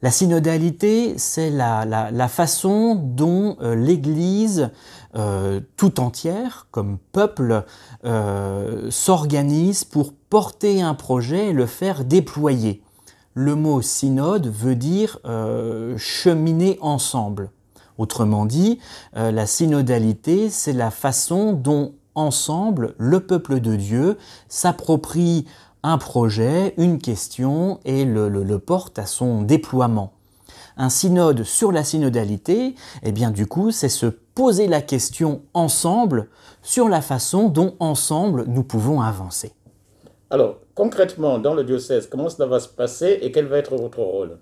La synodalité, c'est la façon dont l'Église tout entière, comme peuple, s'organise pour porter un projet et le faire déployer. Le mot synode veut dire cheminer ensemble. Autrement dit, la synodalité, c'est la façon dont ensemble le peuple de Dieu s'approprie un projet, une question et le porte à son déploiement. Un synode sur la synodalité, eh bien du coup, c'est se poser la question ensemble sur la façon dont ensemble nous pouvons avancer. Alors, concrètement, dans le diocèse, comment cela va se passer et quel va être votre rôle ?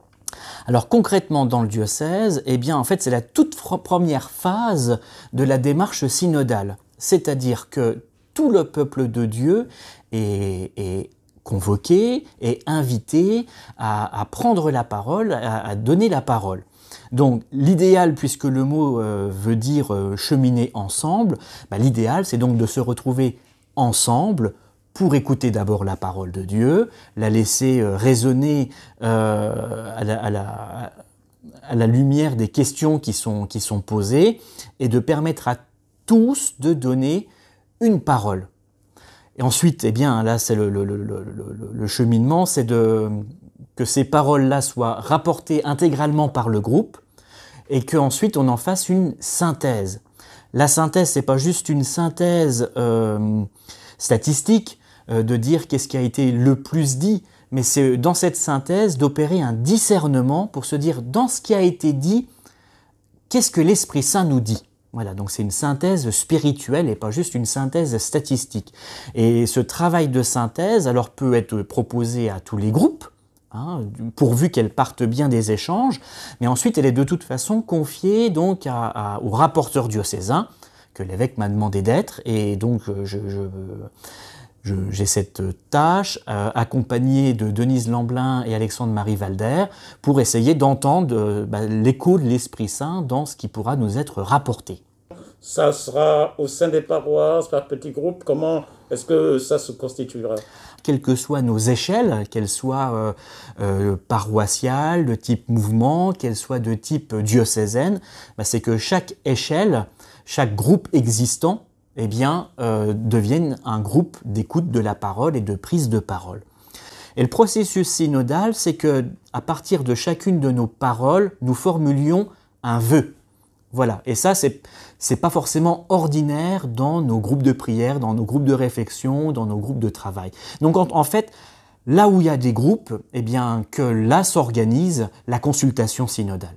Alors concrètement dans le diocèse, eh bien en fait c'est la toute première phase de la démarche synodale. C'est-à-dire que tout le peuple de Dieu est convoqué et invité à prendre la parole, à donner la parole. Donc l'idéal, puisque le mot veut dire cheminer ensemble, l'idéal c'est donc de se retrouver ensemble pour écouter d'abord la parole de Dieu, la laisser résonner à la lumière des questions qui sont posées et de permettre à tous de donner une parole. Et ensuite, eh bien, là, c'est le cheminement, c'est que ces paroles-là soient rapportées intégralement par le groupe et qu'ensuite on en fasse une synthèse. La synthèse, c'est pas juste une synthèse statistique de dire qu'est-ce qui a été le plus dit, mais c'est dans cette synthèse d'opérer un discernement pour se dire dans ce qui a été dit, qu'est-ce que l'Esprit Saint nous dit ? Voilà, donc c'est une synthèse spirituelle et pas juste une synthèse statistique. Et ce travail de synthèse, alors, peut être proposé à tous les groupes, pourvu qu'elle parte bien des échanges, mais ensuite elle est de toute façon confiée donc au rapporteur diocésain, que l'évêque m'a demandé d'être, et donc j'ai cette tâche, accompagnée de Denise Lamblin et Alexandre-Marie Valder, pour essayer d'entendre l'écho de l'Esprit Saint dans ce qui pourra nous être rapporté. Ça sera au sein des paroisses, par petits groupes, comment est-ce que ça se constituera ? Quelles que soient nos échelles, qu'elles soient paroissiales, de type mouvement, qu'elles soient de type diocésaine, c'est que chaque échelle, chaque groupe existant, eh bien, deviennent un groupe d'écoute de la parole et de prise de parole. Et le processus synodal, c'est que à partir de chacune de nos paroles, nous formulions un vœu. Voilà. Et ça, c'est pas forcément ordinaire dans nos groupes de prière, dans nos groupes de réflexion, dans nos groupes de travail. Donc, en fait, là où il y a des groupes, eh bien, que là s'organise la consultation synodale.